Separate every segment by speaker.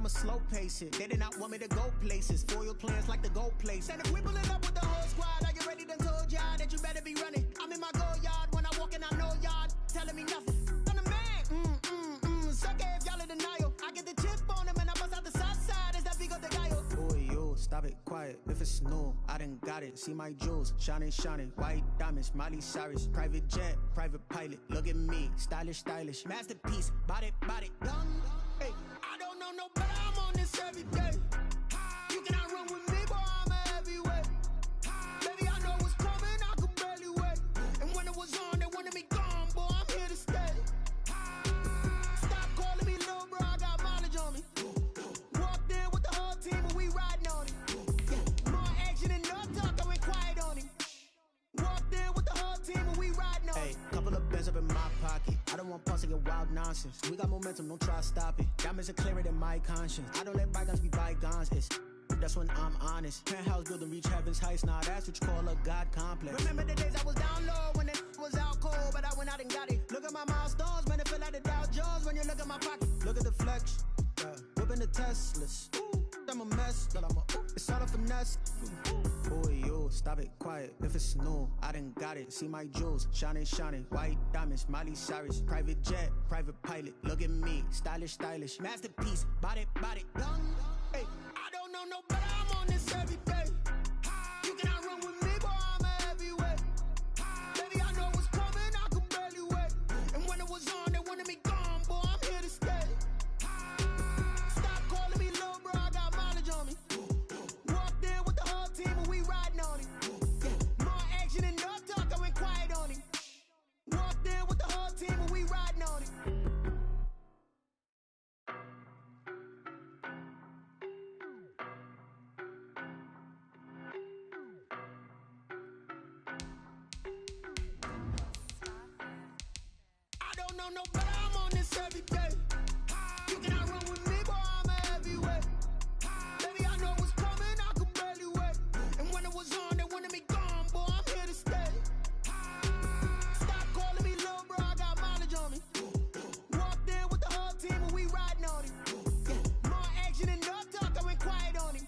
Speaker 1: I'ma slow pace it. They did not want me to go places. Foil plans like the gold place. And if we pull it up with the whole squad, are you ready? Done told y'all that you better be running. I'm in my go yard when I walk in, I know y'all telling me nothing. I'm the man. Suck it if y'all in denial. I get the chip on him and I bust out the south side. Is that Vigo de Gallo? Boy, yo, stop it, quiet. If it's new, I done got it. See my jewels, shining, shining. White diamonds, Miley Cyrus. Private jet, private pilot. Look at me, stylish, stylish. Masterpiece, body, done. Hey, I don't know no better. I'm on this every day. You cannot run with me, boy. I'm a heavyweight. Baby, I know what's coming. I could barely wait. And when it was on, they wanted me gone, boy. I'm here to stay. Stop calling me little bro. I got mileage on me. Walked in with the whole team and we riding on it. Yeah, more action and no talk. I went quiet on him. Walked in with the whole team and we riding on it. Hey, couple of bands up in my pocket. I don't want pause to get wild nonsense. We got momentum, don't try to stop it. Diamonds are clearer than my conscience. I don't let bygones be bygones. That's when I'm honest. Penthouse building reach heaven's heights. Nah, that's what you call a God complex. Remember the days I was down low when it was out cold, but I went out and got it. Look at my milestones, man, it feel like the Dow Jones when you look at my pocket. Look at the flex, whipping the Teslas. I'm a mess, but it's all a finesse. Boy, yo, stop it, quiet. If it's new, I done got it. See my jewels, shining, shining. White diamonds, Miley Cyrus. Private jet, private pilot. Look at me, stylish, stylish. Masterpiece, body, done. Hey, I don't know no better. I'm on this every day. You cannot run with me, boy. I'm a heavyweight. Baby, I know what's coming. I could barely wait. And when it was on, they wanted me gone, boy. I'm here to stay. Stop calling me little bro. I got mileage on me. Walked in with the whole team and we riding on it. Yeah, more action and no talk. I went quiet on him. Walked in with the whole team and we riding on it. No better, I'm on this every day. You cannot run with me, boy. I'm a heavyweight. Baby, I know what's coming. I could barely wait. And when it was on, they wanted me gone, boy. I'm here to stay. Stop calling me little bro. I got mileage on me. Walked in with the whole team and we riding on it. Yeah, more action and no talk. I went quiet on him.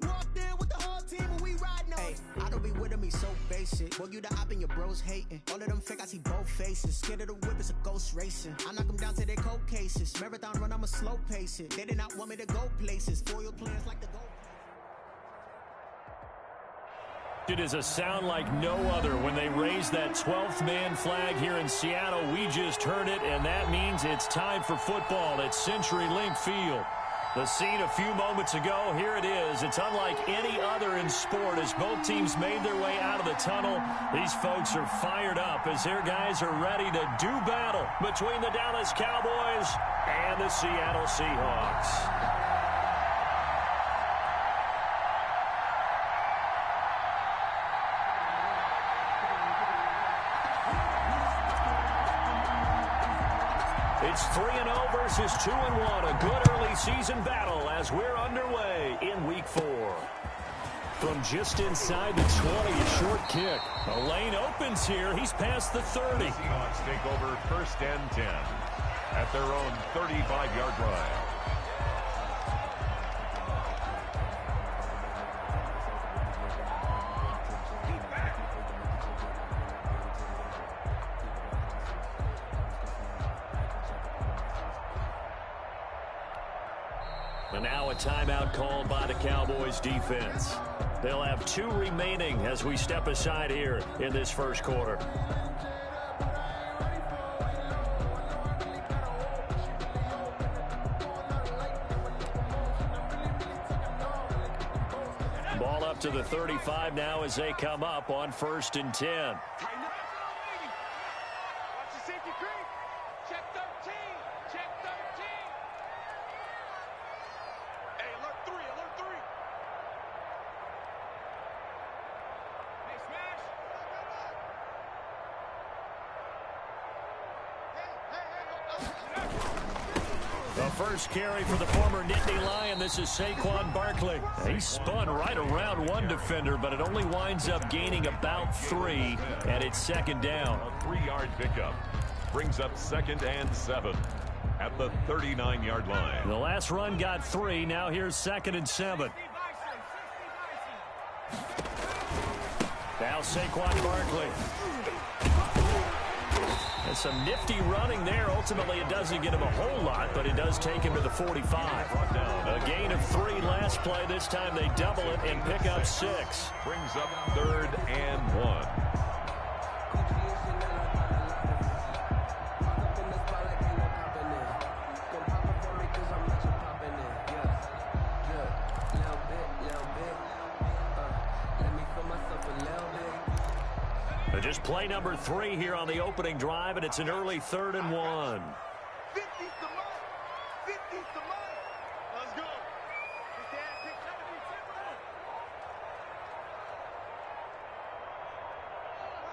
Speaker 1: Walked in with the whole team and we riding on it. I don't be with me so basic. Boy, you the op and your bros hating. All of them fake, I see both faces. Scared of the whip, it's a ghost racing. I knock them down to their cold cases. Marathon run, I'ma slow pace it. They did not want me to go places. Foil plans like the gold.
Speaker 2: It is a sound like no other when they raise that 12th man flag here in Seattle. We just heard it, and that means it's time for football at CenturyLink Field. The scene a few moments ago, here it is. It's unlike any other in sport as both teams made their way out of the tunnel. These folks are fired up as their guys are ready to do battle between the Dallas Cowboys and the Seattle Seahawks. It's 3-0 versus 2-1. A good early season battle as we're underway in Week 4. From just inside the 20, a short kick. A lane opens here. He's past the 30.
Speaker 3: The Seahawks take over 1st and 10 at their own 35-yard line.
Speaker 2: And now a timeout called by the Cowboys defense. They'll have 2 remaining as we step aside here in this first quarter. Ball up to the 35 now as they come up on 1st and 10. The first carry for the former Nittany Lion. This is Saquon Barkley. He spun right around one defender, but it only winds up gaining about 3, and it's 2nd down.
Speaker 3: A 3-yard pickup brings up 2nd and 7 at the 39-yard line.
Speaker 2: The last run got 3. Now here's 2nd and 7. Now Saquon Barkley. And some nifty running there. Ultimately, it doesn't get him a whole lot, but it does take him to the 45. A gain of 3 last play. This time they double it and pick up 6.
Speaker 3: Brings up 3rd and 1.
Speaker 2: Just play number 3 here on the opening drive, and it's an early 3rd and 1.
Speaker 4: 50's the mark. 50's the mark. Let's go.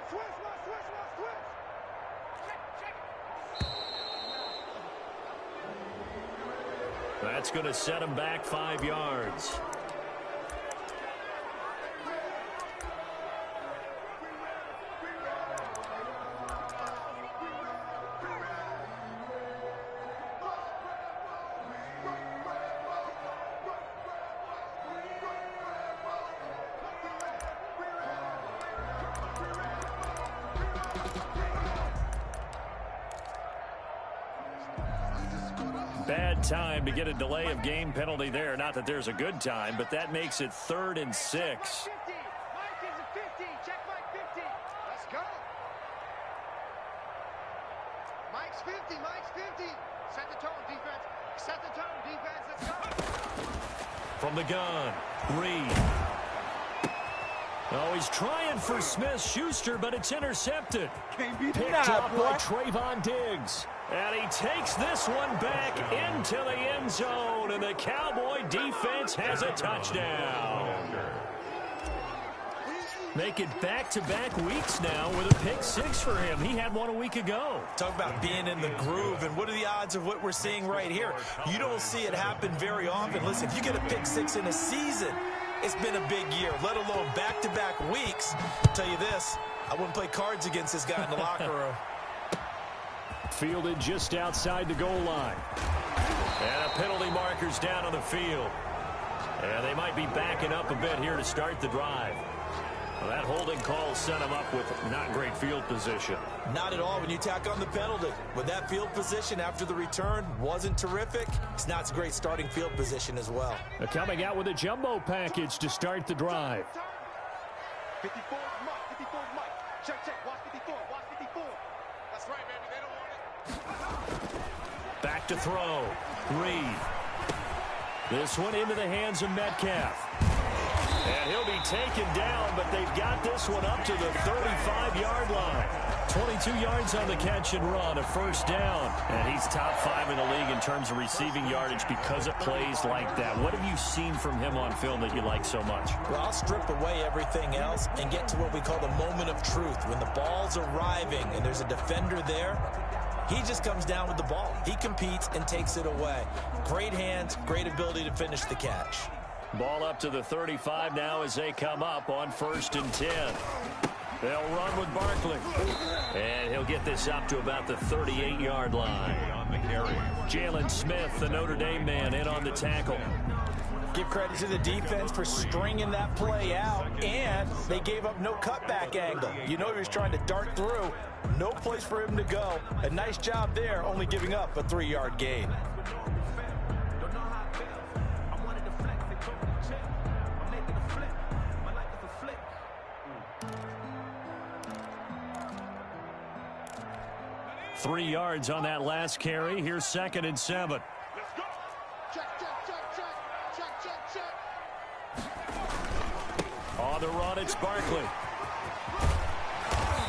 Speaker 4: Switch.
Speaker 2: That's going to set him back 5 yards. Bad time to get a delay of game penalty there. Not that there's a good time, but that makes it 3rd and 6.
Speaker 4: Mike is a 50. Check Mike 50. Let's go. Mike's 50. Set the tone, defense. Set the tone, defense. Let's go.
Speaker 2: From the gun, Reed. Oh, he's trying for Smith-Schuster, but it's intercepted. Picked up by Trayvon Diggs. And he takes this one back into the end zone, and the Cowboy defense has a touchdown. Make it back-to-back weeks now with a pick 6 for him. He had one a week ago.
Speaker 5: Talk about being in the groove, and what are the odds of what we're seeing right here? You don't see it happen very often. Listen, if you get a pick 6 in a season, it's been a big year, let alone back-to-back weeks. I'll tell you this, I wouldn't play cards against this guy in the locker room.
Speaker 2: Fielded just outside the goal line. And a penalty marker's down on the field. And they might be backing up a bit here to start the drive. Well, that holding call set him up with not great field position.
Speaker 5: Not at all when you tack on the penalty. With that field position after the return wasn't terrific, it's not a great starting field position as well.
Speaker 2: They're coming out with a jumbo package to start the drive.
Speaker 4: 54 Mike. Check. Watch 54. That's right, baby. They don't want it.
Speaker 2: Back to throw. Reed. This one into the hands of Metcalf. And he'll be taken down, but they've got this one up to the 35-yard line. 22 yards on the catch and run, a first down. And he's top 5 in the league in terms of receiving yardage because of plays like that. What have you seen from him on film that you like so much?
Speaker 5: Well, I'll strip away everything else and get to what we call the moment of truth. When the ball's arriving and there's a defender there, he just comes down with the ball. He competes and takes it away. Great hands, great ability to finish the catch.
Speaker 2: Ball up to the 35 now as they come up on 1st and 10. They'll run with Barkley. And he'll get this up to about the 38-yard line.
Speaker 3: On the carry.
Speaker 2: Jalen Smith, the Notre Dame man, in on the tackle.
Speaker 5: Give credit to the defense for stringing that play out, and they gave up no cutback angle. You know he was trying to dart through. No place for him to go. A nice job there, only giving up a 3-yard gain.
Speaker 2: 3 yards on that last carry. Here's 2nd and 7.
Speaker 4: Let's go. Check.
Speaker 2: On the run, it's Barkley.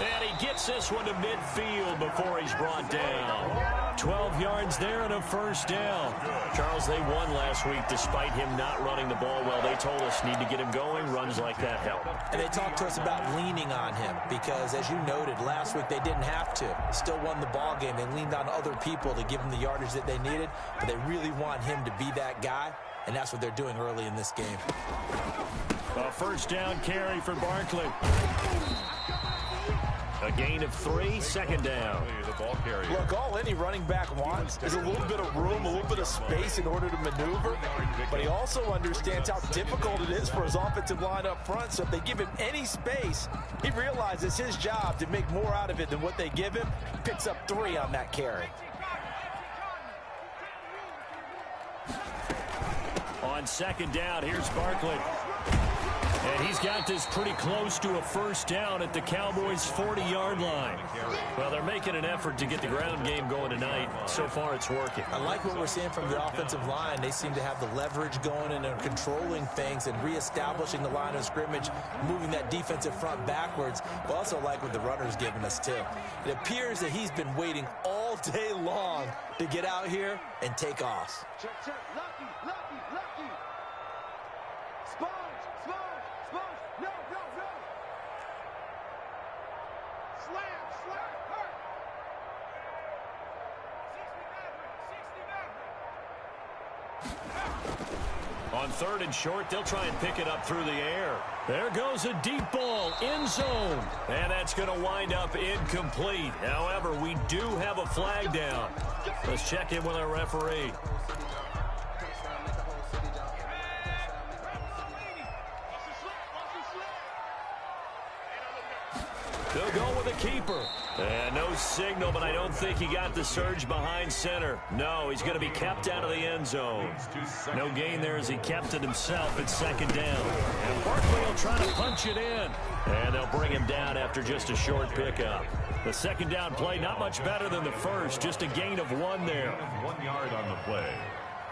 Speaker 2: And he gets this one to midfield before he's brought down. 12 yards there and a first down. Charles, they won last week despite him not running the ball well. They told us need to get him going. Runs like that help.
Speaker 5: And they talked to us about leaning on him because, as you noted, last week they didn't have to. Still won the ball game. They leaned on other people to give them the yardage that they needed, but they really want him to be that guy, and that's what they're doing early in this game.
Speaker 2: A first down carry for Barkley. A gain of 3, second down.
Speaker 3: The ball carrier.
Speaker 5: Look, all any running back wants is a little bit of room, a little bit of space in order to maneuver. But he also understands how difficult it is for his offensive line up front. So if they give him any space, he realizes his job to make more out of it than what they give him. Picks up 3 on that carry.
Speaker 2: On second down, here's Barkley. And he's got this pretty close to a first down at the Cowboys' 40-yard line. Well, they're making an effort to get the ground game going tonight. So far, it's working.
Speaker 5: I like what we're seeing from the offensive line. They seem to have the leverage going and are controlling things and reestablishing the line of scrimmage, moving that defensive front backwards. I also like what the runner's giving us, too. It appears that he's been waiting all day long to get out here and take off.
Speaker 4: Check, check. Lucky, lucky, lucky. Sponge, sponge, sponge. No, no, no. Slam, slam, hurt.
Speaker 2: 60 On third and short, they'll try and pick it up through the air. There goes a deep ball, end zone. And that's going to wind up incomplete. However, we do have a flag down. Let's check in with our referee. They'll go with a keeper. And no signal, but I don't think he got the surge behind center. No, he's going to be kept out of the end zone. No gain there as he kept it himself at second down. And Barkley will try to punch it in. And they'll bring him down after just a short pickup. The second down play, not much better than the first. Just a gain of 1 there.
Speaker 3: 1 yard on the play.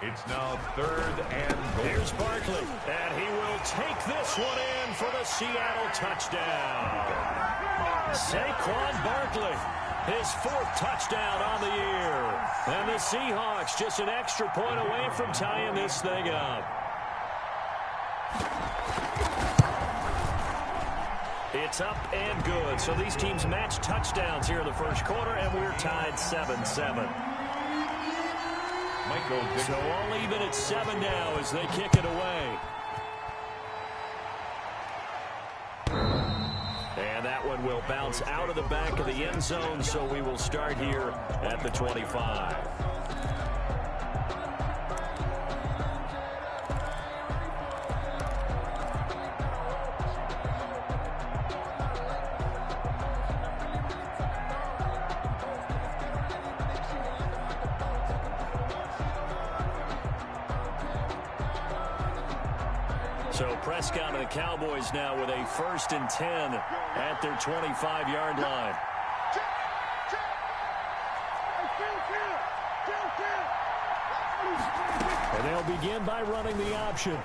Speaker 3: It's now third and goal.
Speaker 2: Here's Barkley. And he will take this one in for the Seattle touchdown. Saquon Barkley, his 4th touchdown on the year. And the Seahawks just an extra point away from tying this thing up. It's up and good. So these teams match touchdowns here in the first quarter, and we're tied 7-7. So all even at 7 now as they kick it away. And that one will bounce out of the back of the end zone, so we will start here at the 25. So Prescott and the Cowboys now with a 1st and 10 at their 25-yard line. And they'll begin by running the option.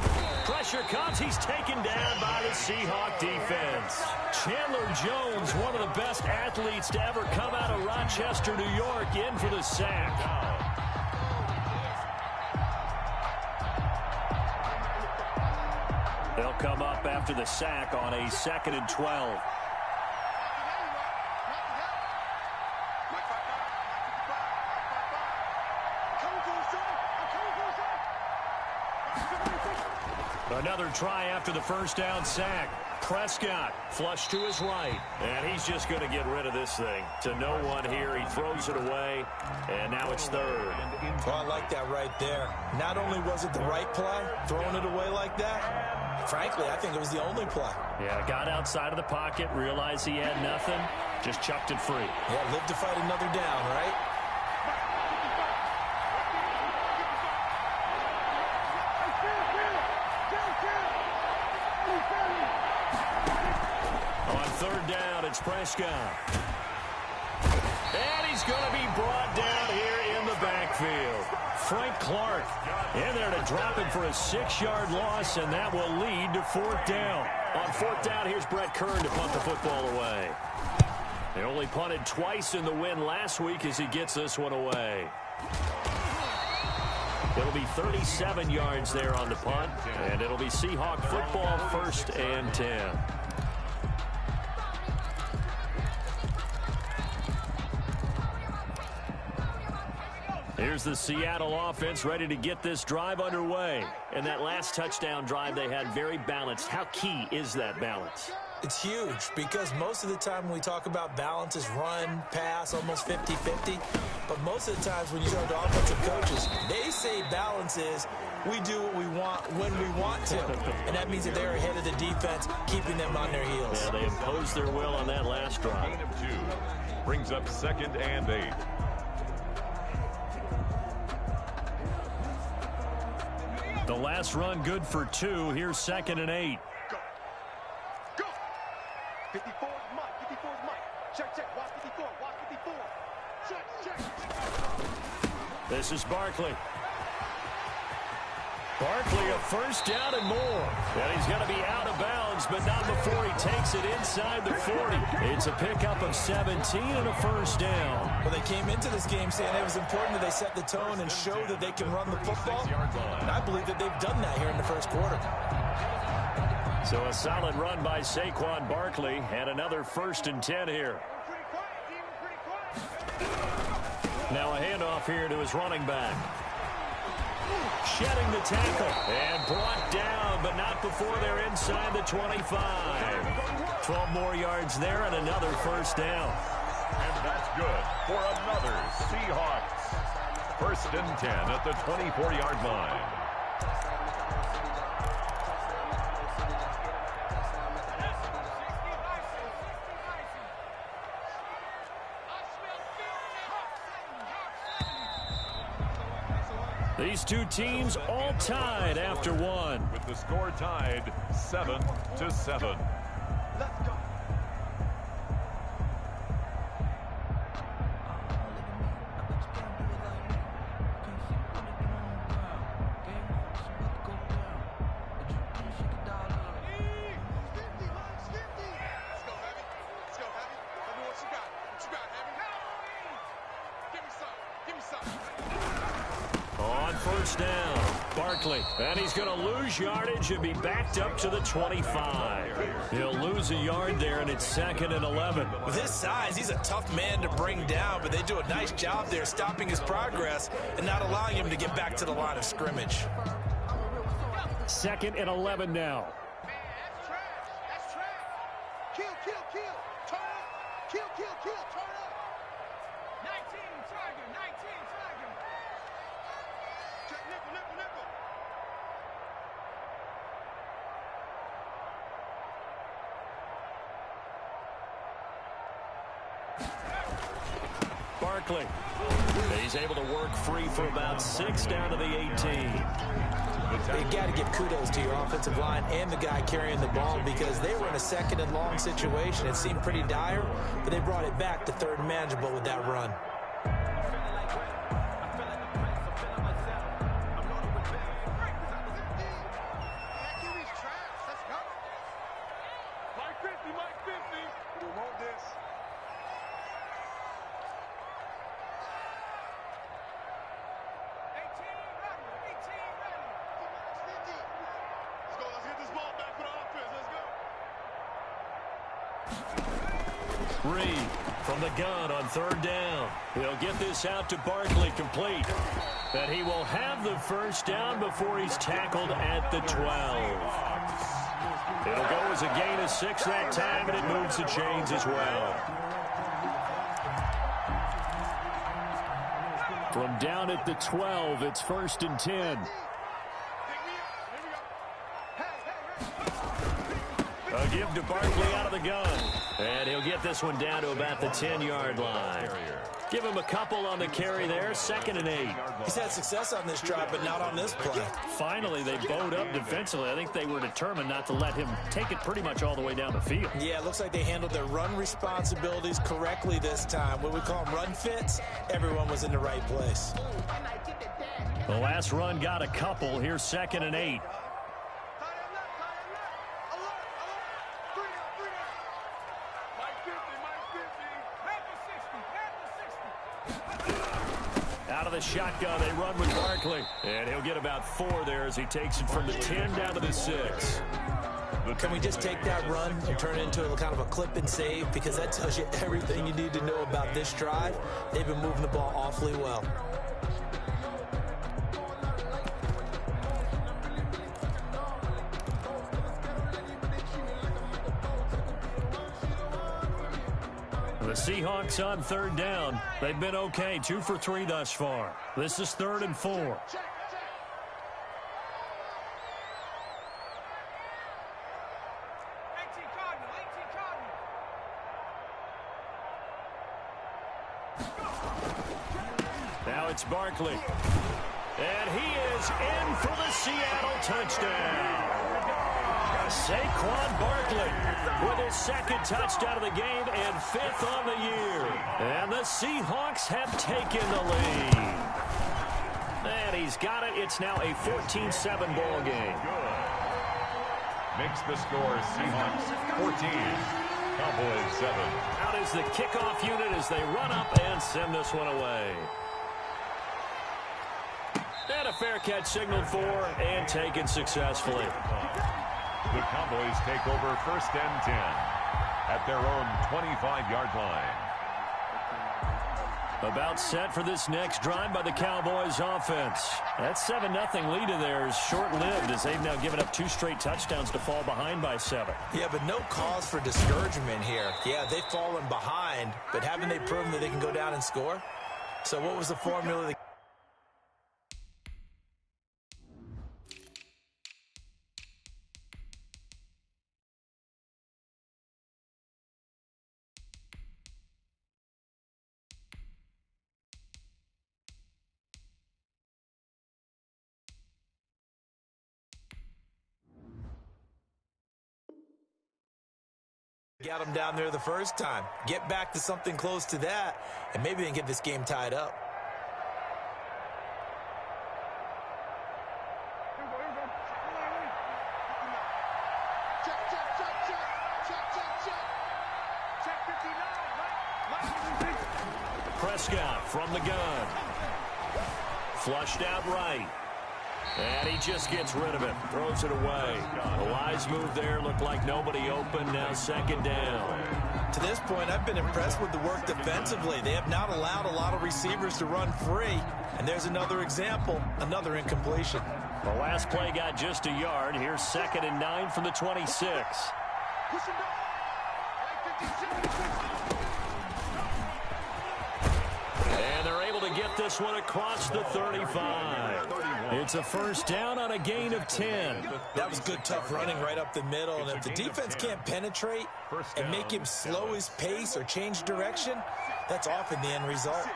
Speaker 2: Pressure comes. He's taken down by the Seahawk defense. Chandler Jones, one of the best athletes to ever come out of Rochester, New York, in for the sack. They'll come up after the sack on a 2nd and 12. Another try after the first down sack. Prescott flush to his right. And he's just going to get rid of this thing. To no one here. He throws it away. And now it's 3rd.
Speaker 5: Well, I like that right there. Not only was it the right play, throwing it away like that, frankly, I think it was the only play.
Speaker 2: Yeah, got outside of the pocket, realized he had nothing, just chucked it free.
Speaker 5: Yeah, live to fight another down, right?
Speaker 2: On 3rd down, it's Prescott. And he's going to be brought down here in the backfield. Frank Clark in there to drop him for a 6-yard loss, and that will lead to 4th down. On 4th down, here's Brett Kern to punt the football away. They only punted twice in the win last week as he gets this one away. It'll be 37 yards there on the punt, and it'll be Seahawk football, 1st and 10. Here's the Seattle offense ready to get this drive underway. And that last touchdown drive they had very balanced. How key is that balance?
Speaker 5: It's huge because most of the time when we talk about balance is run, pass, almost 50-50. But most of the times when you talk to offensive coaches, they say balance is we do what we want when we want to. And that means that they're ahead of the defense, keeping them on their heels.
Speaker 2: Yeah, they imposed their will on that last drive.
Speaker 3: Gain of 2 brings up 2nd and 8.
Speaker 2: The last run good for 2. Here's 2nd and 8.
Speaker 4: Go. Go. 54 is Mike. 54 is Mike. Check, check. Watch 54. Watch 54. Check, check.
Speaker 2: This is Barkley. Barkley, a first down and more. And he's going to be out of bounds, but not before he takes it inside the 40. It's a pickup of 17 and a first down.
Speaker 5: Well, they came into this game saying it was important that they set the tone and show that they can run the football. And I believe that they've done that here in the first quarter.
Speaker 2: So a solid run by Saquon Barkley and another 1st and 10 here. Now a handoff here to his running back. Shedding the tackle and brought down, but not before they're inside the 25. 12 more yards there and another first down.
Speaker 3: And that's good for another Seahawks. 1st and 10 at the 24-yard line.
Speaker 2: These two teams all tied after one.
Speaker 3: With the score tied 7-7.
Speaker 4: Let's go.
Speaker 2: First down, Barkley, and he's going to lose yardage and be backed up to the 25. He'll lose a yard there, and it's 2nd and 11.
Speaker 5: With his size, he's a tough man to bring down, but they do a nice job there stopping his progress and not allowing him to get back to the line of scrimmage.
Speaker 2: 2nd and 11 now.
Speaker 4: Man, that's trash. That's trash. Kill, kill, kill. Turn up. Kill, kill, kill. Turn up. 19, target. 19, target. Check, nickel, nickel, nickel.
Speaker 2: Barkley. He's able to work free for about 6 down to the 18.
Speaker 5: You got to give kudos to your offensive line and the guy carrying the ball because they were in a 2nd and long situation. It seemed pretty dire, but they brought it back to 3rd and manageable with that run.
Speaker 2: Reed from the gun on 3rd down. He'll get this out to Barkley complete. But he will have the first down before he's tackled at the 12. It'll go as a gain of 6 that time, and it moves the chains as well. From down at the 12, it's 1st and 10. A give to Barkley out of the gun. And he'll get this one down to about the 10-yard line. Give him a couple on the carry there. 2nd and 8.
Speaker 5: He's had success on this drive, but not on this play.
Speaker 2: Finally, they bowed up defensively. I think they were determined not to let him take it pretty much all the way down the field.
Speaker 5: Yeah, it looks like they handled their run responsibilities correctly this time. What we call them run fits, everyone was in the right place.
Speaker 2: The last run got a couple. Here's 2nd and 8. Out of the shotgun, they run with Barkley. And he'll get about 4 there as he takes it from the 10 down to the 6.
Speaker 5: Can we just take that run and turn it into a kind of a clip and save? Because that tells you everything you need to know about this drive. They've been moving the ball awfully well.
Speaker 2: The Seahawks on third down. They've been okay, 2 for 3 thus far. This is 3rd and 4.
Speaker 4: 18 Cardinal, 18 Cardinal.
Speaker 2: Now it's Barkley. And he is in for the Seattle touchdown. Saquon Barkley with his 2nd touchdown of the game and 5th on the year. And the Seahawks have taken the lead. And he's got it. It's now a 14-7 ball game.
Speaker 3: Makes the score Seahawks 14, Cowboys 7.
Speaker 2: Out is the kickoff unit as they run up and send this one away. And a fair catch signaled for and taken successfully.
Speaker 3: The Cowboys take over 1st and 10 at their own 25-yard line.
Speaker 2: About set for this next drive by the Cowboys offense. That 7-0 lead of theirs short-lived as they've now given up 2 straight touchdowns to fall behind by 7.
Speaker 5: Yeah, but no cause for discouragement here. Yeah, they've fallen behind, but haven't they proven that they can go down and score? So what was the formula? Got them down there the first time. Get back to something close to that, and maybe they can get this game tied up.
Speaker 2: Prescott from the gun. Flushed out right. And he just gets rid of it. Throws it away. A wise move there. Looked like nobody open. Now 2nd down.
Speaker 5: To this point, I've been impressed with the work defensively. They have not allowed a lot of receivers to run free. And there's another example, another incompletion.
Speaker 2: The last play got just a yard. Here's 2nd and 9 from the 26. And they're able to get this one across the 35. It's a 1st down on a gain of 10.
Speaker 5: That was good, tough running right up the middle. And if the defense can't penetrate and make him slow his pace or change direction, that's often the end result.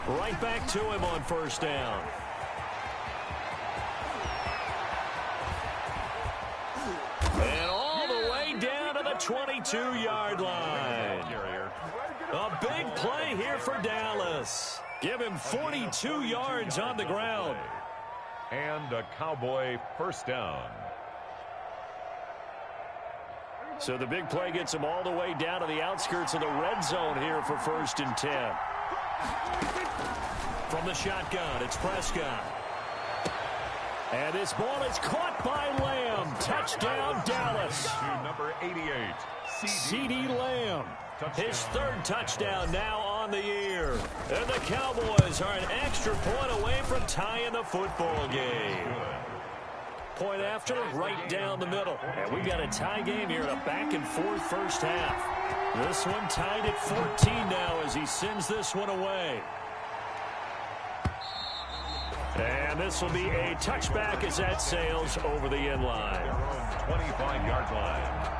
Speaker 2: Right back to him on 1st down. And all the way down to the 22-yard line. A big play here for Dallas. Give him 42 yards on the ground.
Speaker 3: And a Cowboy 1st down.
Speaker 2: So the big play gets him all the way down to the outskirts of the red zone here for 1st and 10. From the shotgun, it's Prescott. And this ball is caught by Lamb. Touchdown, Dallas.
Speaker 3: To number 88,
Speaker 2: CeeDee Lamb. His 3rd touchdown now on the year. And the Cowboys are an extra point away from tying the football game. Point after, right down the middle. And we've got a tie game here in a back-and-forth 1st half. This one tied at 14 now as he sends this one away. And this will be a touchback as that sails over the end line.
Speaker 3: 25-yard line.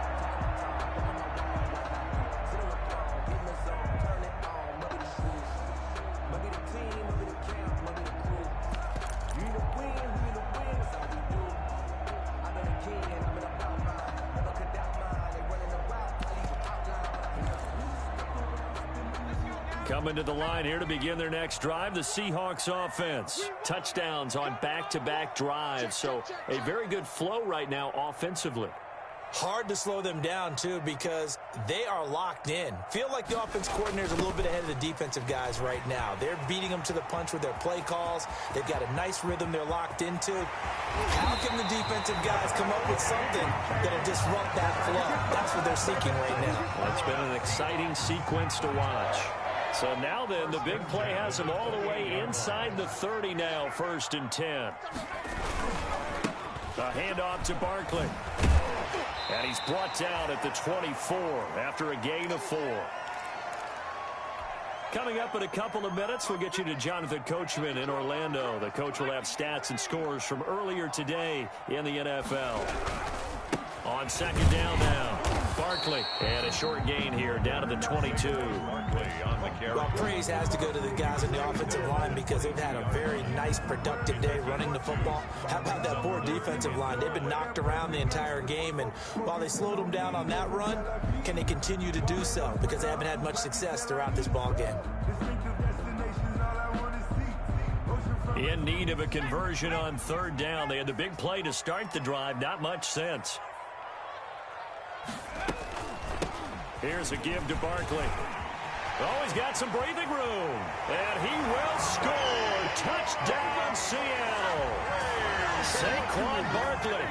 Speaker 2: Coming to the line here to begin their next drive, the Seahawks offense. Touchdowns on back-to-back drives, so a very good flow right now offensively.
Speaker 5: Hard to slow them down, too, because they are locked in. Feel like the offense coordinator is a little bit ahead of the defensive guys right now. They're beating them to the punch with their play calls. They've got a nice rhythm they're locked into. How can the defensive guys come up with something that'll disrupt that flow? That's what they're seeking right now.
Speaker 2: Well, it's been an exciting sequence to watch. So now then, the big play has him all the way inside the 30 now, 1st and 10. A handoff to Barkley. And he's brought down at the 24 after a gain of 4. Coming up in a couple of minutes, we'll get you to Jonathan Coachman in Orlando. The coach will have stats and scores from earlier today in the NFL. On second down now, Barkley. And a short gain here down to the 22.
Speaker 5: Well, praise has to go to the guys in the offensive line because they've had a very nice, productive day running the football. How about that poor defensive line? They've been knocked around the entire game, and while they slowed them down on that run, can they continue to do so? Because they haven't had much success throughout this ball game.
Speaker 2: In need of a conversion on third down. They had the big play to start the drive. Not much sense. Here's a give to Barkley. Oh, he's got some breathing room. And he will score. Touchdown, Seattle. Saquon Barkley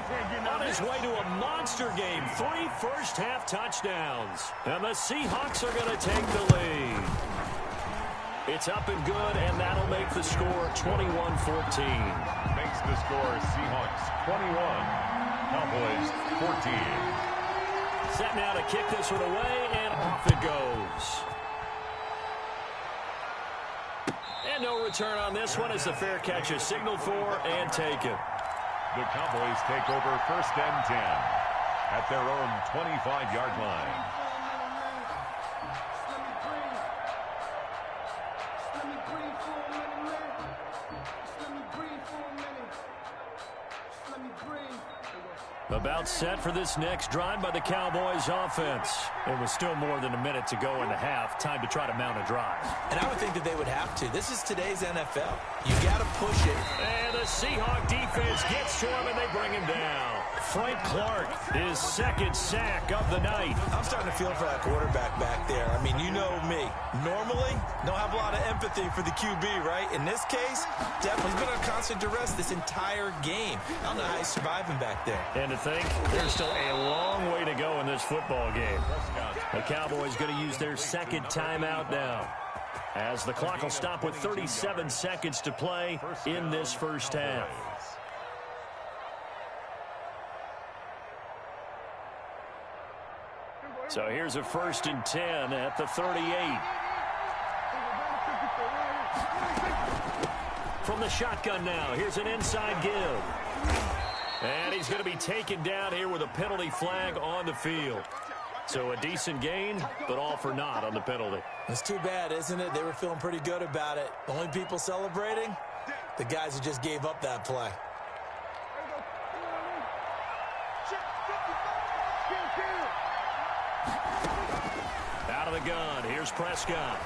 Speaker 2: on his way to a monster game. 3 first-half touchdowns. And the Seahawks are going to take the lead. It's up and good, and that'll make the score 21-14.
Speaker 3: Makes the score Seahawks 21, Cowboys 14.
Speaker 2: Set now to kick this one away, and off it goes. And no return on this one as the fair catch is signaled for and taken.
Speaker 3: The Cowboys take over first and 10 at their own 25-yard line.
Speaker 2: About set for this next drive by the Cowboys offense. It was still more than a minute to go in the half. Time to try to mount a drive.
Speaker 5: And I would think that they would have to. This is today's NFL. You got to push it.
Speaker 2: And the Seahawk defense gets to him, and they bring him down. Frank Clark, his second sack of the night.
Speaker 5: I'm starting to feel for that quarterback back there. I mean, you know me. Normally, don't have a lot of empathy for the QB, right? In this case, definitely he's been on constant duress this entire game. I don't know how he's surviving back there.
Speaker 2: And to think, there's still a long way to go in this football game. The Cowboys going to use their second timeout now, as the clock will stop with 37 seconds to play in this first half. So here's a 1st and 10 at the 38. From the shotgun now, here's an inside give. And he's going to be taken down here with a penalty flag on the field. So a decent gain, but all for naught on the penalty.
Speaker 5: It's too bad, isn't it? They were feeling pretty good about it. The only people celebrating, the guys who just gave up that play.
Speaker 2: Out of the gun, here's Prescott.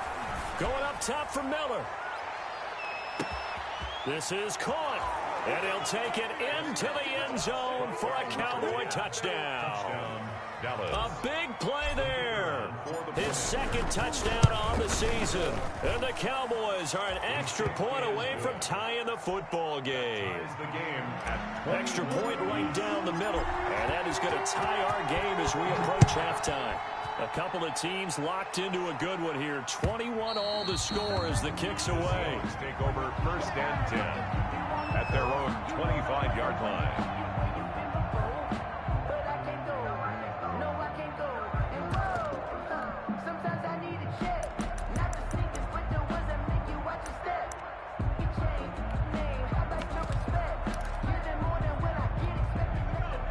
Speaker 2: Going up top for Miller. This is caught, and he'll take it into the end zone for a Cowboy touchdown. A big play there. His second touchdown on the season. And the Cowboys are an extra point away from tying the football game. Extra point right down the middle. And that is going to tie our game as we approach halftime. A couple of teams locked into a good one here. 21 all the score as the kick's away.
Speaker 3: Take over first and 10 at their own 25-yard line.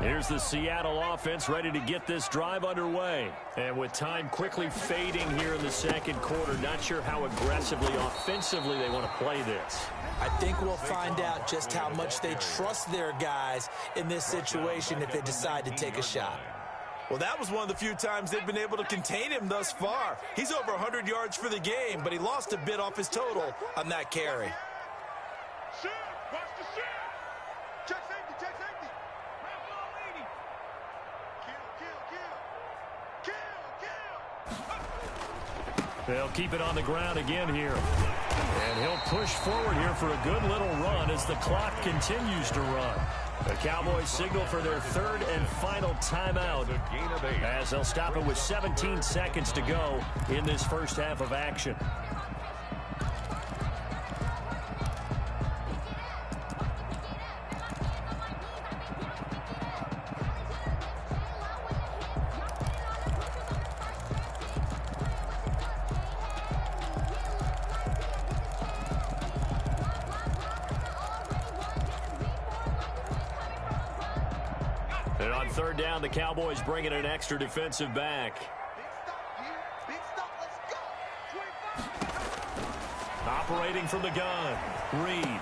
Speaker 2: Here's the Seattle offense ready to get this drive underway. And with time quickly fading here in the second quarter, not sure how aggressively, offensively they want to play this.
Speaker 5: I think we'll find out just how much they trust their guys in this situation if they decide to take a shot. Well, that was one of the few times they've been able to contain him thus far. He's over 100 yards for the game, but he lost a bit off his total on that carry.
Speaker 2: They'll keep it on the ground again here. And he'll push forward here for a good little run as the clock continues to run. The Cowboys signal for their third and final timeout as they'll stop it with 17 seconds to go in this first half of action. And on third down, the Cowboys bring in an extra defensive back.
Speaker 4: Big stop, let's go.
Speaker 2: Operating from the gun, Reed.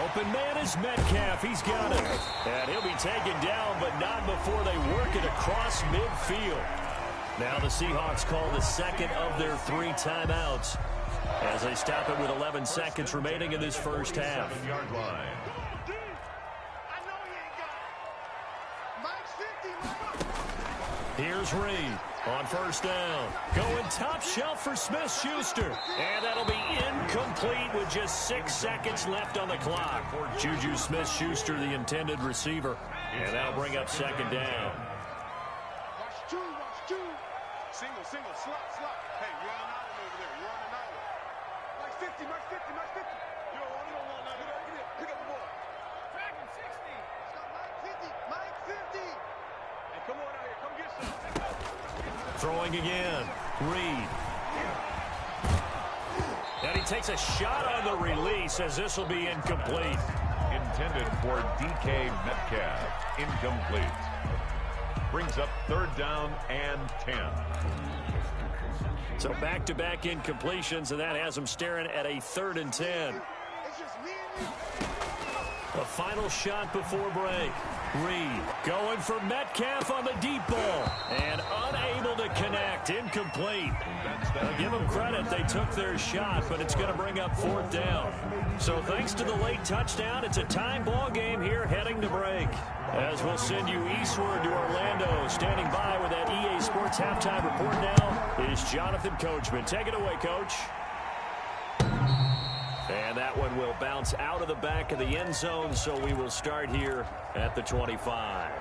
Speaker 2: Open man is Metcalf. He's got it. And he'll be taken down, but not before they work it across midfield. Now the Seahawks call the second of their 3 timeouts as they stop it with 11 seconds remaining in this first half. Here's Reed on first down. Going top shelf for Smith-Schuster. And that'll be incomplete with just 6 seconds left on the clock. Juju Smith-Schuster, the intended receiver. And that'll bring up second down.
Speaker 4: Watch two. Single, slot. Hey, you're on an island over there. You're on an island. Mike 50. You don't want that. Get up. Pick up the ball. Dragon 60. It's got Mike 50. Hey, come on out here. Come get some.
Speaker 2: Throwing again. Reed. And he takes a shot on the release as this will be incomplete.
Speaker 3: Intended for DK Metcalf. Incomplete. Brings up third down and 10.
Speaker 2: So back-to-back incompletions, and that has them staring at a 3rd and 10.
Speaker 4: It's just me and you.
Speaker 2: A final shot before break. Reed going for Metcalf on the deep ball. And unable to connect. Incomplete. I'll give them credit. They took their shot, but it's going to bring up 4th down. So thanks to the late touchdown, it's a time ball game here heading to break. As we'll send you eastward to Orlando. Standing by with that EA Sports halftime report now is Jonathan Coachman. Take it away, Coach. And that one will bounce out of the back of the end zone, so we will start here at the 25.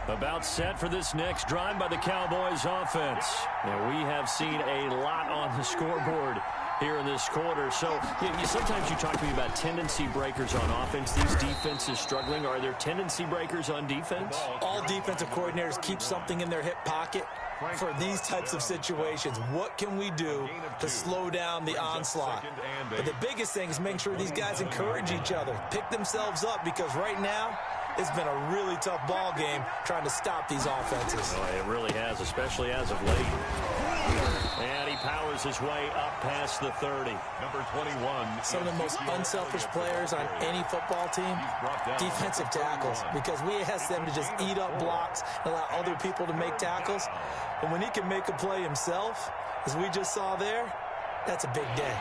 Speaker 2: About set for this next drive by the Cowboys offense. Now, we have seen a lot on the scoreboard here in this quarter. So sometimes you talk to me about tendency breakers on offense. These defenses struggling. Are there tendency breakers on defense?
Speaker 5: All defensive coordinators keep something in their hip pocket for these types of situations. What can we do to slow down the onslaught? But the biggest thing is making sure these guys encourage each other, pick themselves up, because right now it's been a really tough ball game trying to stop these offenses.
Speaker 2: Oh, it really has, especially as of late. And he powers his way up past the 30.
Speaker 3: Number 21.
Speaker 5: Some of the most unselfish players on any football team, defensive tackles, because we ask them to just eat up blocks and allow other people to make tackles. But when he can make a play himself, as we just saw there, that's a big day.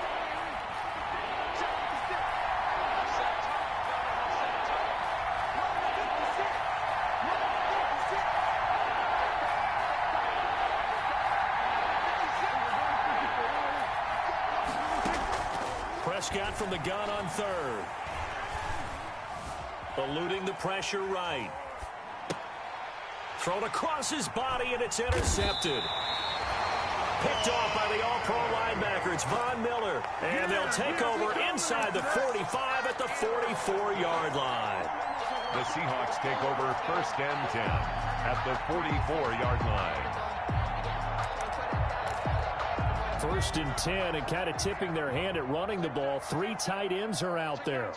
Speaker 2: Prescott from the gun on third. Eluding the pressure right. Thrown across his body, and it's intercepted. Picked off by the all-pro linebacker. It's Von Miller. And they'll take over inside the 45 at the 44-yard line.
Speaker 3: The Seahawks take over first and 10 at the 44-yard line.
Speaker 2: First and 10, and kind of tipping their hand at running the ball. 3 tight ends are out there.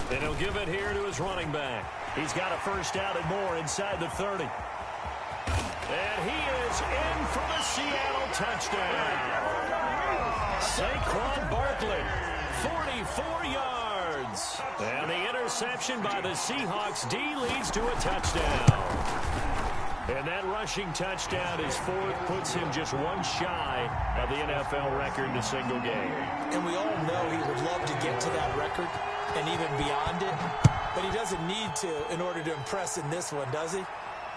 Speaker 2: And he'll give it here to his running back. He's got a first down and more inside the 30. And he is in for the Seattle touchdown. Saquon Barkley, 44 yards. And the interception by the Seahawks D leads to a touchdown. And that rushing touchdown is 4th, puts him just one shy of the NFL record in a single game.
Speaker 5: And we all know he would love to get to that record and even beyond it, but he doesn't need to in order to impress in this one, does he?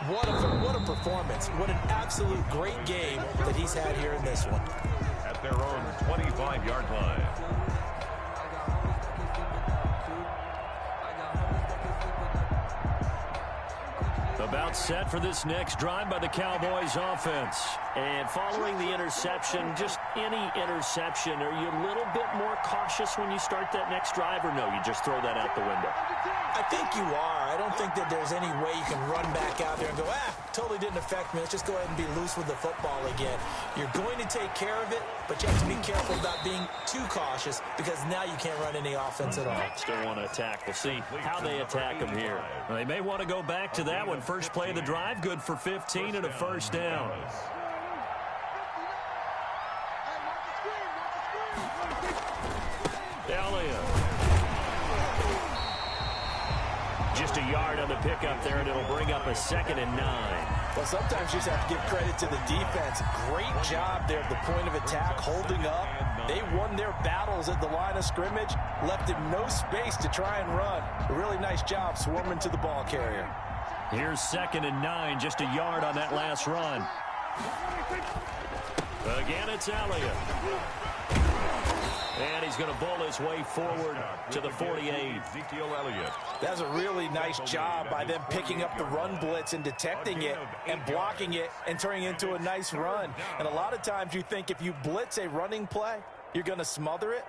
Speaker 5: What a performance. What an absolute great game that he's had here in this one.
Speaker 3: At their own 25-yard line.
Speaker 2: About set for this next drive by the Cowboys offense.
Speaker 6: And following the interception, just any interception, are you a little bit more cautious when you start that next drive, or no, you just throw that out the window?
Speaker 5: I think you are. I don't think that there's any way you can run back out there and go, totally didn't affect me. Let's just go ahead and be loose with the football again. You're going to take care of it, but you have to be careful about being too cautious because now you can't run any offense at all.
Speaker 2: Still want to attack. We'll see how they attack them here. They may want to go back to that one. First play of the drive, good for 15 and a first down. Elliott. Just a yard on the pickup there, and it'll bring up a 2nd and 9.
Speaker 5: Well, sometimes you just have to give credit to the defense. Great job there at the point of attack, holding up. They won their battles at the line of scrimmage, left him no space to try and run. A really nice job swarming to the ball carrier.
Speaker 2: Here's 2nd and 9, just a yard on that last run. Again, it's Elliott. And he's going to bull his way forward to the 48.
Speaker 3: Ezekiel Elliott.
Speaker 5: That's a really nice job by them picking up the run blitz and detecting it and blocking it and turning it into a nice run. And a lot of times you think if you blitz a running play, you're going to smother it.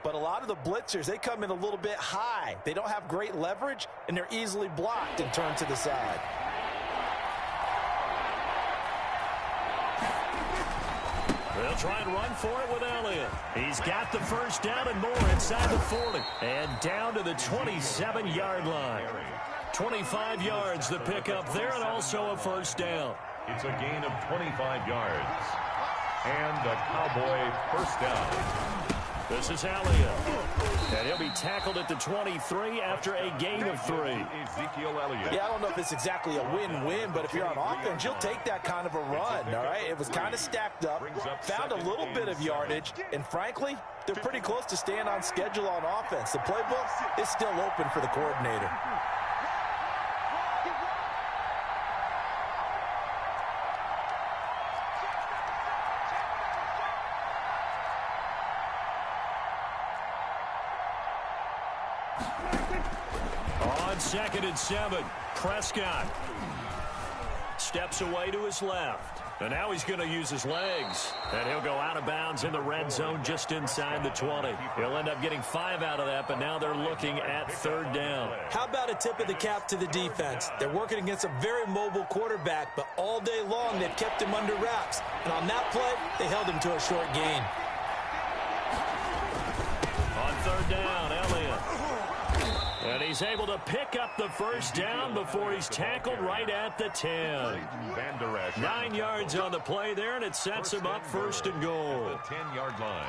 Speaker 5: But a lot of the blitzers, they come in a little bit high. They don't have great leverage, and they're easily blocked and turned to the side.
Speaker 2: They'll try and run for it with Elliott. He's got the first down and more inside the 40. And down to the 27-yard line. 25 yards the pickup there, and also a first down.
Speaker 3: It's a gain of 25 yards. And a Cowboy first down.
Speaker 2: This is Elliott. And he'll be tackled at the 23 after a gain of 3.
Speaker 3: Ezekiel Elliott.
Speaker 5: Yeah, I don't know if it's exactly a win-win, but if you're on offense, you'll take that kind of a run, all right? It was kind of stacked up, found a little bit of yardage, and frankly, they're pretty close to staying on schedule on offense. The playbook is still open for the coordinator.
Speaker 2: On 2nd and 7, Prescott steps away to his left. And now he's going to use his legs. And he'll go out of bounds in the red zone just inside the 20. He'll end up getting 5 out of that, but now they're looking at 3rd down.
Speaker 5: How about a tip of the cap to the defense? They're working against a very mobile quarterback, but all day long they've kept him under wraps. And on that play, they held him to a short gain.
Speaker 2: On 3rd down, Elliott. And he's able to pick up the first down before he's tackled right at the 10. 9 yards on the play there, and it sets him up 1st and goal.
Speaker 3: 10-yard line.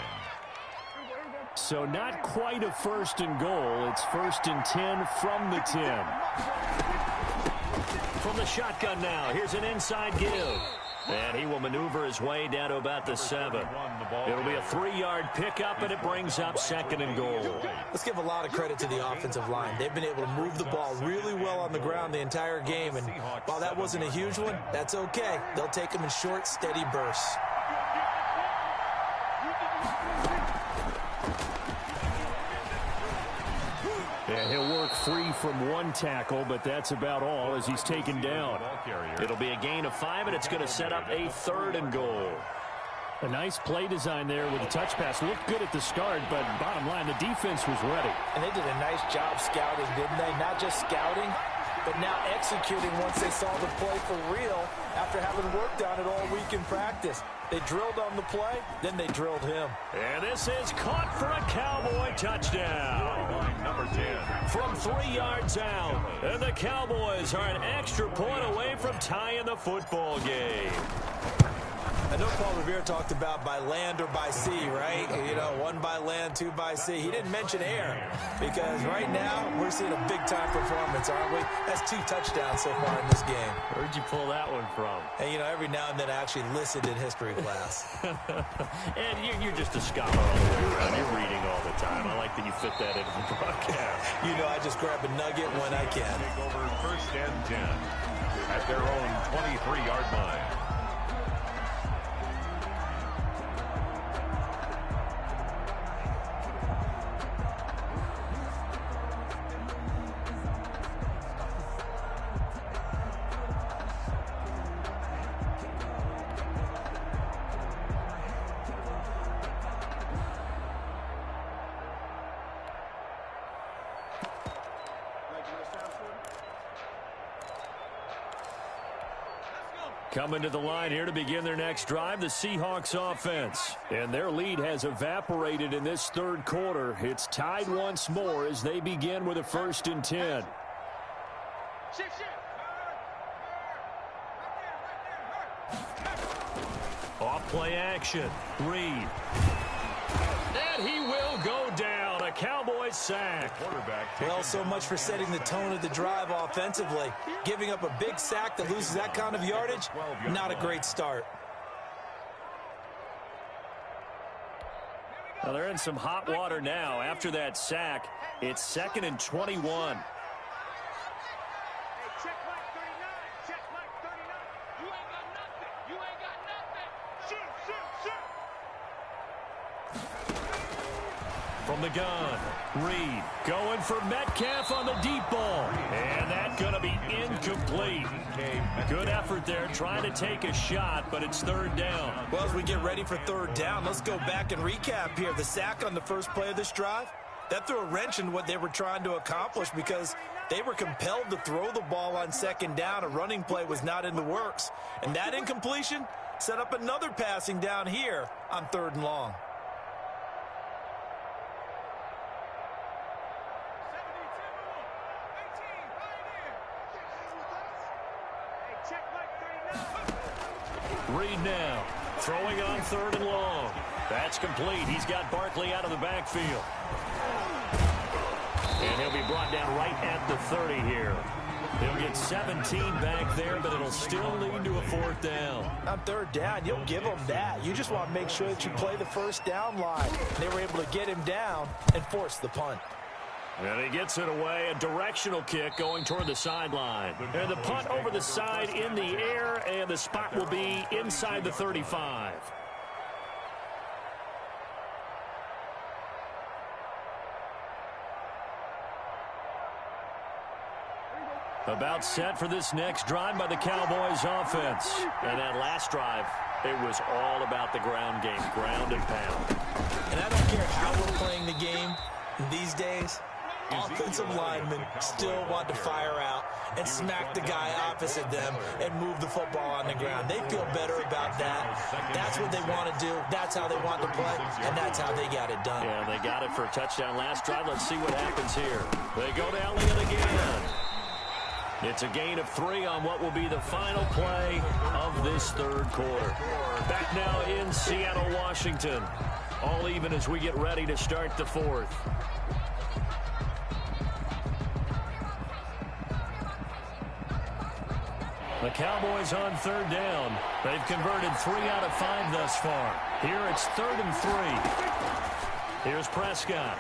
Speaker 2: So not quite a 1st and goal. It's 1st and 10 from the 10. From the shotgun now, here's an inside give. And he will maneuver his way down to about the 7. It'll be a 3-yard pickup, and it brings up 2nd and goal.
Speaker 5: Let's give a lot of credit to the offensive line. They've been able to move the ball really well on the ground the entire game. And while that wasn't a huge one, that's okay. They'll take them in short, steady bursts.
Speaker 2: And he'll work free from one tackle, but that's about all as he's taken down. It'll be a gain of 5, and it's going to set up a 3rd and goal. A nice play design there with the touch pass. Looked good at the start, but bottom line, the defense was ready.
Speaker 5: And they did a nice job scouting, didn't they? Not just scouting, but now executing once they saw the play for real after having worked on it all week in practice. They drilled on the play, then they drilled him.
Speaker 2: And this is caught for a Cowboy touchdown.
Speaker 3: Number 10.
Speaker 2: From 3 yards out. And the Cowboys are an extra point away from tying the football game.
Speaker 5: I know Paul Revere talked about by land or by sea, right? You know, 1 by land, 2 by sea. He didn't mention air because right now we're seeing a big-time performance, aren't we? That's 2 touchdowns so far in this game.
Speaker 2: Where'd you pull that one from?
Speaker 5: And, you know, every now and then I actually listened in history class.
Speaker 2: And you're just a scholar all the way around. You're reading all the time. I like that you fit that into the broadcast.
Speaker 5: You know, I just grab a nugget when I can.
Speaker 3: Take over 1st and 10 at their own 23-yard line.
Speaker 2: Coming to the line here to begin their next drive, the Seahawks offense. And their lead has evaporated in this third quarter. It's tied once more as they begin with a 1st and 10. Off play action. Reed. And he will go down. A Cowboys sack.
Speaker 5: Well, so much for setting the tone of the drive offensively. Giving up a big sack that loses that kind of yardage, not a great start.
Speaker 2: Well, they're in some hot water now. After that sack, it's 2nd and 21. From the gun, Reed going for Metcalf on the deep ball. And that's going to be incomplete. Good effort there trying to take a shot, but it's 3rd down.
Speaker 5: Well, as we get ready for 3rd down, let's go back and recap here. The sack on the first play of this drive, that threw a wrench in what they were trying to accomplish because they were compelled to throw the ball on 2nd down. A running play was not in the works. And that incompletion set up another passing down here on 3rd and long.
Speaker 2: Reed now, throwing on 3rd and long. That's complete. He's got Barkley out of the backfield. And he'll be brought down right at the 30 here. He'll get 17 back there, but it'll still lead to a 4th down.
Speaker 5: On 3rd down, you'll give them that. You just want to make sure that you play the 1st down line. They were able to get him down and force the punt.
Speaker 2: And he gets it away, a directional kick going toward the sideline. And the punt over the side in the air, and the spot will be inside the 35. About set for this next drive by the Cowboys offense. And that last drive, it was all about the ground game, ground and pound.
Speaker 5: And I don't care how we're playing the game these days, offensive linemen still want to fire out and smack the guy opposite them and move the football on the ground. They feel better about that. That's what they want to do. That's how they want to play, and that's how they got it done.
Speaker 2: Yeah, they got it for a touchdown last drive. Let's see what happens here. They go to Elliott again. It's a gain of 3 on what will be the final play of this 3rd quarter. Back now in Seattle, Washington. All even as we get ready to start the 4th. The Cowboys on 3rd down. They've converted 3 out of 5 thus far. Here it's 3rd and 3. Here's Prescott.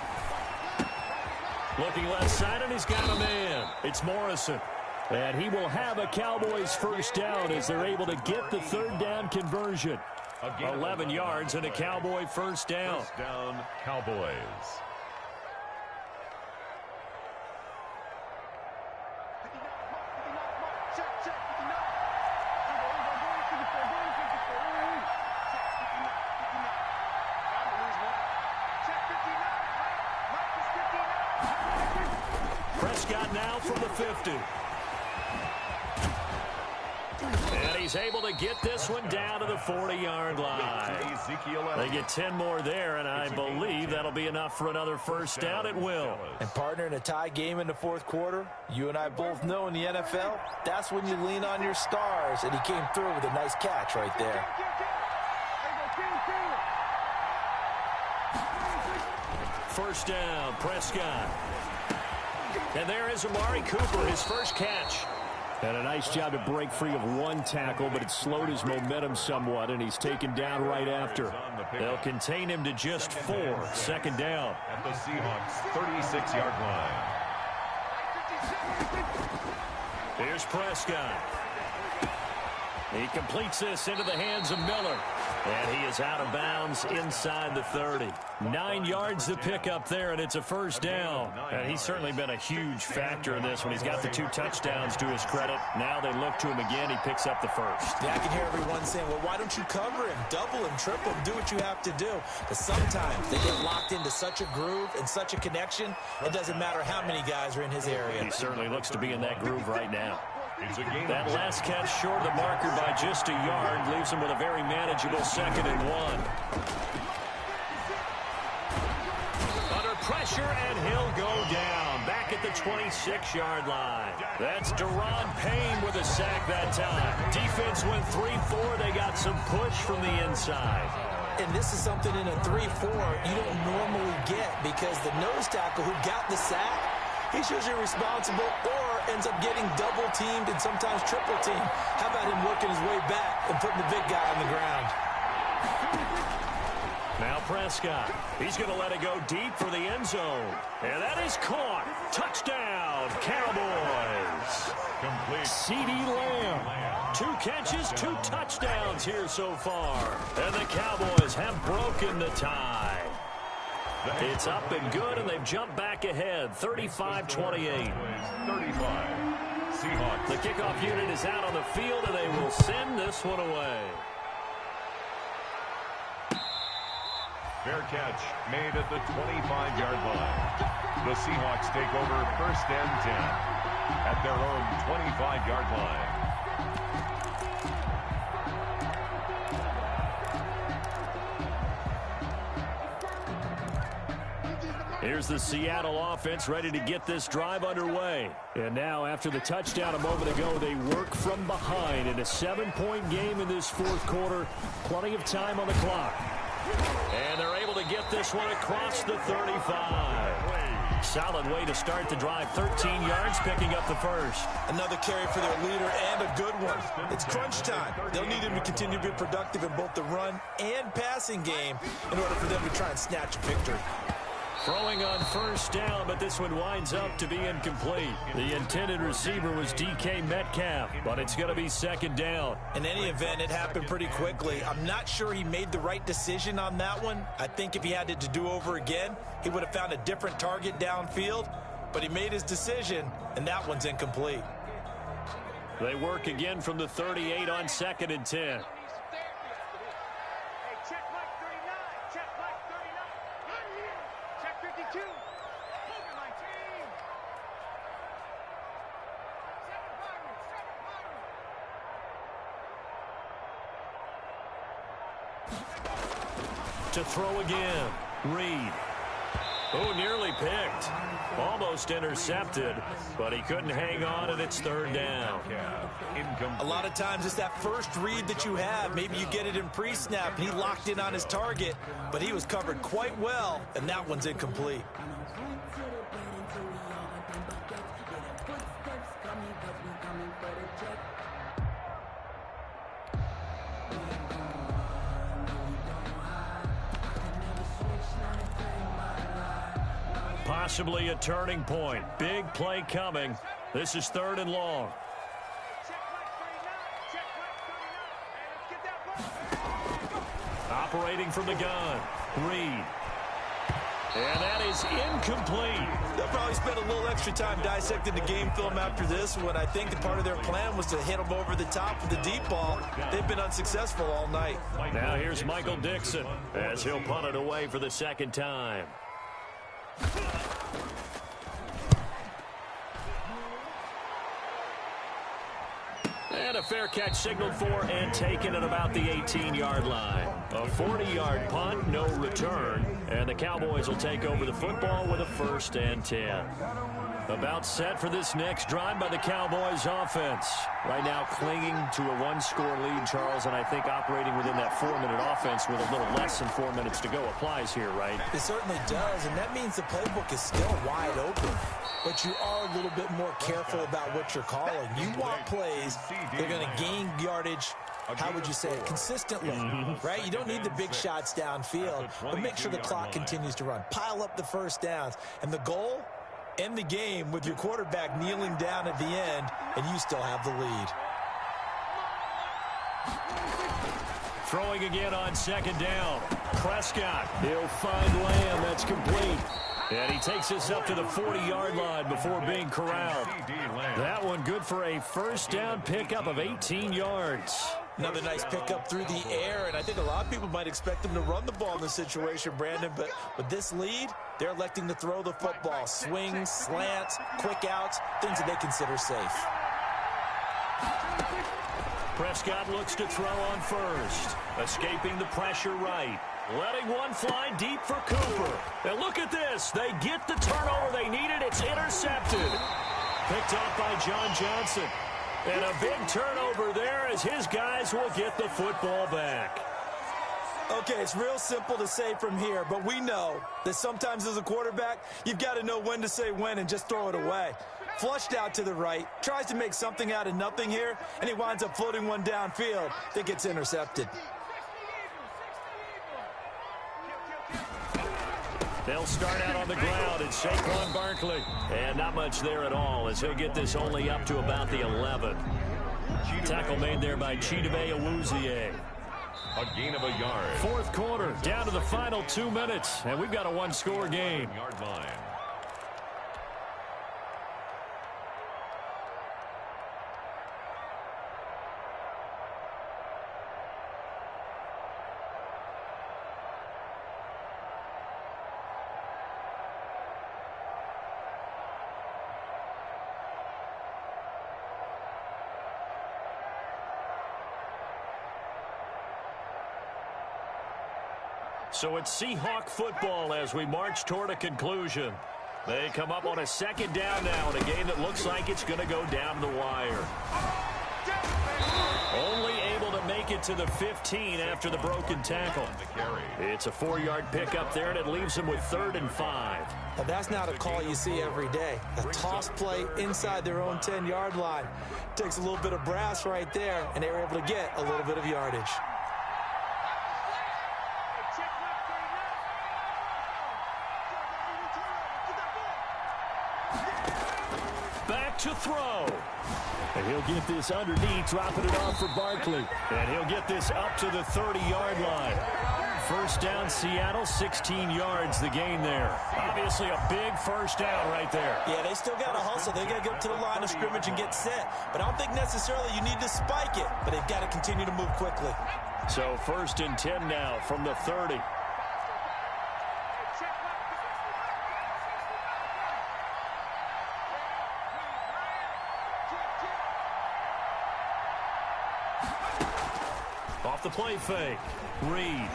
Speaker 2: Looking left side, and he's got a man. It's Morrison. And he will have a Cowboys 1st down as they're able to get the 3rd down conversion. 11 yards and a Cowboy 1st down.
Speaker 3: 1st down, Cowboys.
Speaker 2: Prescott now from the 50. And he's able to get this one down to the 40-yard line. They get 10 more there, and I believe that'll be enough for another 1st down. It will.
Speaker 5: And partner, in a tie game in the 4th quarter, you and I both know in the NFL, that's when you lean on your stars, and he came through with a nice catch right there.
Speaker 2: First down, Prescott. And there is Amari Cooper, his first catch. And a nice job to break free of 1 tackle, but it slowed his momentum somewhat, and he's taken down right after. They'll contain him to just 4. 2nd down.
Speaker 3: At the Seahawks' 36-yard line.
Speaker 2: Here's Prescott. He completes this into the hands of Miller. And he is out of bounds inside the 30. 9 yards to pick up there, and it's a 1st down. And he's certainly been a huge factor in this when he's got the 2 touchdowns to his credit. Now they look to him again. He picks up the 1st.
Speaker 5: Yeah, I can hear everyone saying, well, why don't you cover him, double him, triple him, do what you have to do. But sometimes they get locked into such a groove and such a connection, it doesn't matter how many guys are in his area.
Speaker 2: He certainly looks to be in that groove right now. That last catch short of the marker by just a yard leaves him with a very manageable 2nd and 1. Under pressure, and he'll go down. Back at the 26-yard line. That's Deron Payne with a sack that time. Defense went 3-4. They got some push from the inside.
Speaker 5: And this is something in a 3-4 you don't normally get, because the nose tackle who got the sack, he's usually responsible or ends up getting double-teamed and sometimes triple-teamed. How about him working his way back and putting the big guy on the ground?
Speaker 2: Now Prescott. He's going to let it go deep for the end zone. And that is caught. Touchdown, Cowboys.
Speaker 3: Complete.
Speaker 2: CeeDee Lamb. 2 catches, 2 touchdowns here so far. And the Cowboys have broken the tie. It's up and good, and they've jumped back ahead, 35-28.
Speaker 3: 35. Seahawks.
Speaker 2: The kickoff unit is out on the field, and they will send this one away.
Speaker 3: Fair catch made at the 25-yard line. The Seahawks take over 1st and 10 at their own 25-yard line.
Speaker 2: Here's the Seattle offense ready to get this drive underway. And now, after the touchdown a moment ago, they work from behind in a 7-point game in this 4th quarter. Plenty of time on the clock. And they're able to get this one across the 35. Solid way to start the drive. 13 yards, picking up the first.
Speaker 5: Another carry for their leader, and a good one. It's crunch time. They'll need him to continue to be productive in both the run and passing game in order for them to try and snatch a victory.
Speaker 2: Throwing on 1st down, but this one winds up to be incomplete. The intended receiver was DK Metcalf, but it's going to be 2nd down.
Speaker 5: In any event, it happened pretty quickly. I'm not sure he made the right decision on that one. I think if he had it to do over again, he would have found a different target downfield, but he made his decision, and that one's incomplete.
Speaker 2: They work again from the 38 on 2nd and 10. To throw again. Reed. Oh, nearly picked. Almost intercepted, but he couldn't hang on, and it's 3rd down.
Speaker 5: A lot of times it's that first read that you have. Maybe you get it in pre-snap, and he locked in on his target, but he was covered quite well, and that one's incomplete.
Speaker 2: Possibly a turning point. Big play coming. This is 3rd and long. Operating from the gun. Reed. And that is incomplete.
Speaker 5: They'll probably spend a little extra time dissecting the game film after this one. I think that part of their plan was to hit them over the top with the deep ball. They've been unsuccessful all night.
Speaker 2: Now here's Michael Dixon as he'll punt it away for the 2nd time. And a fair catch signaled for and taken at about the 18-yard line. A 40-yard punt, no return. And the Cowboys will take over the football with a 1st and 10. About set for this next drive by the Cowboys offense. Right now clinging to a 1-score lead, Charles, and I think operating within that 4-minute offense with a little less than 4 minutes to go applies here, right?
Speaker 5: It certainly does, and that means the playbook is still wide open. But you are a little bit more careful about what you're calling. You want plays that are going to gain yardage, how would you say it, consistently, right? You don't need the big shots downfield, but make sure the clock continues to run. Pile up the 1st downs, and the goal, end the game with your quarterback kneeling down at the end, and you still have the lead.
Speaker 2: Throwing again on 2nd down. Prescott. He'll find Lamb. That's complete. And he takes us up to the 40-yard line before being corralled. That one good for a 1st down pickup of 18 yards.
Speaker 5: Another nice pickup through the air, and I think a lot of people might expect them to run the ball in this situation, Brandon, but with this lead, they're electing to throw the football. Swings, slants, quick outs, things that they consider safe.
Speaker 2: Prescott looks to throw on first. Escaping the pressure right. Letting one fly deep for Cooper. And look at this. They get the turnover they needed. It's intercepted. Picked off by John Johnson. And a big turnover there as his guys will get the football back.
Speaker 5: Okay, it's real simple to say from here, but we know that sometimes as a quarterback, you've got to know when to say when and just throw it away. Flushed out to the right, tries to make something out of nothing here, and he winds up floating one downfield that gets intercepted.
Speaker 2: They'll start out on the ground, and Saquon Barkley. And not much there at all as he'll get this only up to about the 11. Tackle made there by Chidobe Awuzie.
Speaker 3: A gain of a yard.
Speaker 2: Fourth quarter, down to the final 2 minutes, and we've got a one-score game.
Speaker 3: Yard line.
Speaker 2: So it's Seahawk football as we march toward a conclusion. They come up on a second down now in a game that looks like it's going to go down to the wire. Only able to make it to the 15 after the broken tackle. It's a 4-yard pickup there, and it leaves them with 3rd and 5.
Speaker 5: Now, that's not a call you see every day. A toss play inside their own 10-yard line. Takes a little bit of brass right there, and they were able to get a little bit of yardage.
Speaker 2: Back to throw. And he'll get this underneath, dropping it off for Barkley. And he'll get this up to the 30-yard line. First down, Seattle, 16 yards the gain there. Obviously a big first down right there.
Speaker 5: Yeah, they still got to hustle. They got to get up to the line of scrimmage and get set. But I don't think necessarily you need to spike it, but they've got to continue to move quickly.
Speaker 2: So 1st and 10 now from the 30. Off the play fake. Reed.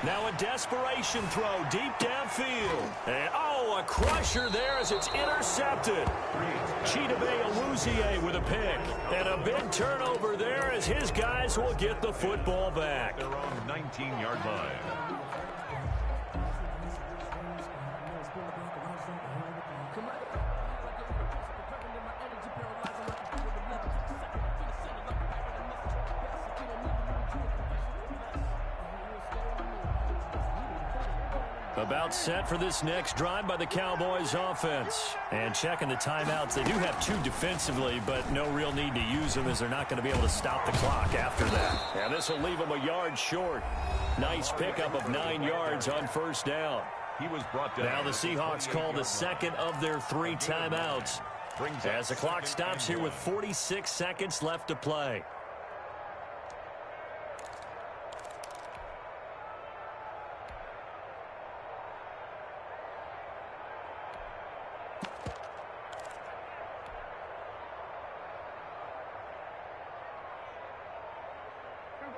Speaker 2: Now a desperation throw deep downfield. And, a crusher there as it's intercepted. Chidobe Awuzie with a pick. And a big turnover there as his guys will get the football back.
Speaker 3: Their own 19-yard line.
Speaker 2: About set for this next drive by the Cowboys offense. And checking the timeouts. They do have 2 defensively, but no real need to use them as they're not going to be able to stop the clock after that. And this will leave them a yard short. Nice pickup of 9 yards on first down.
Speaker 3: He was brought down.
Speaker 2: Now the Seahawks call the second of their 3 timeouts. As the clock stops here with 46 seconds left to play.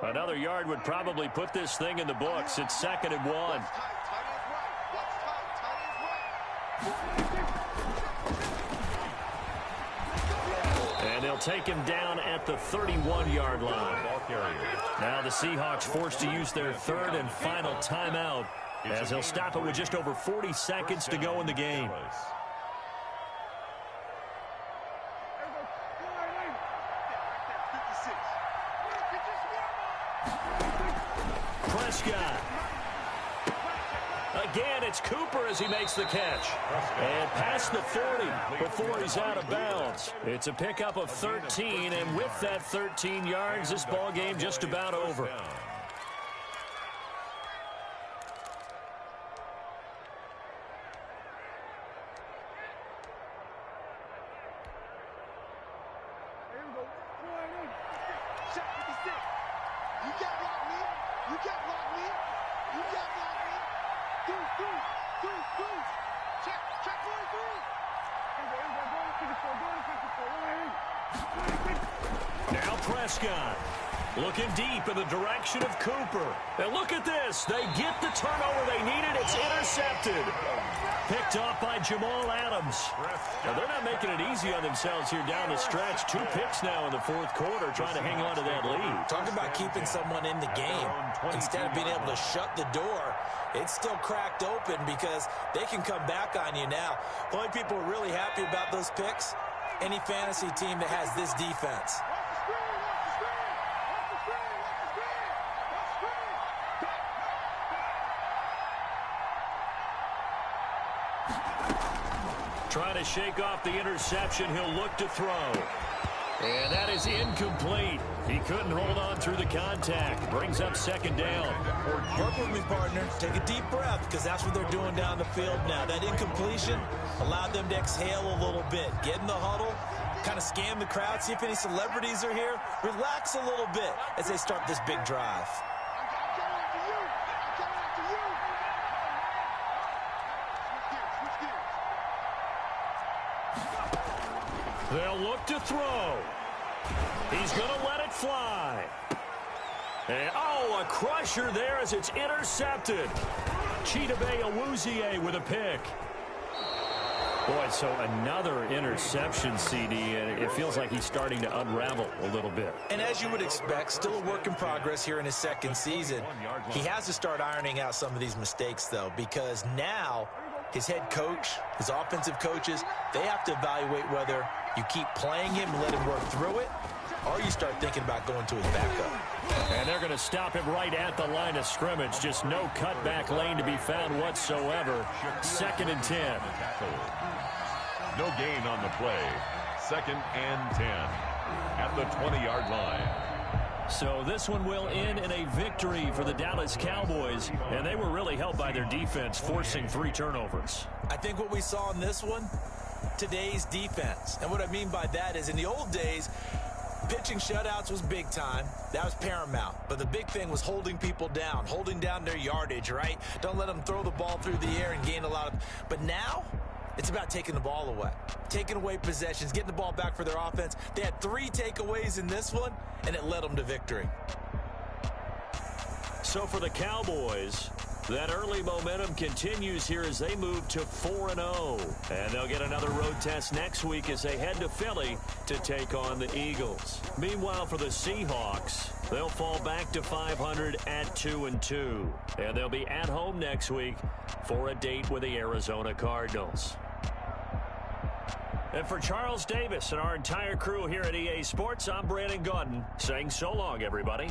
Speaker 2: Another yard would probably put this thing in the books. It's 2nd and 1. And they'll take him down at the 31-yard line. Now the Seahawks forced to use their 3rd and final timeout as they'll stop it with just over 40 seconds to go in the game. Prescott. Again, it's Cooper as he makes the catch. And past the 40 before he's out of bounds. It's a pickup of 13, and with that 13 yards, this ball game just about over. Prescott. Looking deep in the direction of Cooper. And look at this. They get the turnover they needed. It's intercepted. Picked off by Jamal Adams. Now, they're not making it easy on themselves here down the stretch. 2 picks now in the fourth quarter, trying to hang on to that lead.
Speaker 5: Talk about keeping someone in the game. Instead of being able to shut the door, it's still cracked open because they can come back on you now. The only people are really happy about those picks, any fantasy team that has this defense.
Speaker 2: Trying to shake off the interception. He'll look to throw. And that is incomplete. He couldn't hold on through the contact. Brings up second down.
Speaker 5: Work with me, partner. Take a deep breath because that's what they're doing down the field now. That incompletion allowed them to exhale a little bit. Get in the huddle, kind of scan the crowd, see if any celebrities are here. Relax a little bit as they start this big drive.
Speaker 2: They'll look to throw. He's going to let it fly. And, a crusher there as it's intercepted. Chidobe Awuzie with a pick. Boy, so another interception, CD, and it feels like he's starting to unravel a little bit.
Speaker 5: And as you would expect, still a work in progress here in his second season. He has to start ironing out some of these mistakes, though, because now his head coach, his offensive coaches, they have to evaluate whether you keep playing him and let him work through it, or you start thinking about going to his backup.
Speaker 2: And they're going to stop him right at the line of scrimmage. Just no cutback lane to be found whatsoever. 2nd and 10.
Speaker 3: No gain on the play. 2nd and 10 at the 20-yard line.
Speaker 2: So this one will end in a victory for the Dallas Cowboys, and they were really helped by their defense, forcing 3 turnovers.
Speaker 5: I think what we saw in this one, today's defense. And what I mean by that is in the old days, pitching shutouts was big time. That was paramount. But the big thing was holding people down, holding down their yardage, right? Don't let them throw the ball through the air and gain a lot of... But now, it's about taking the ball away, taking away possessions, getting the ball back for their offense. They had 3 takeaways in this one, and it led them to victory.
Speaker 2: So for the Cowboys, that early momentum continues here as they move to 4-0. And they'll get another road test next week as they head to Philly to take on the Eagles. Meanwhile, for the Seahawks, they'll fall back to 500 at 2-2. And they'll be at home next week for a date with the Arizona Cardinals. And for Charles Davis and our entire crew here at EA Sports, I'm Brandon Gaudin saying so long, everybody.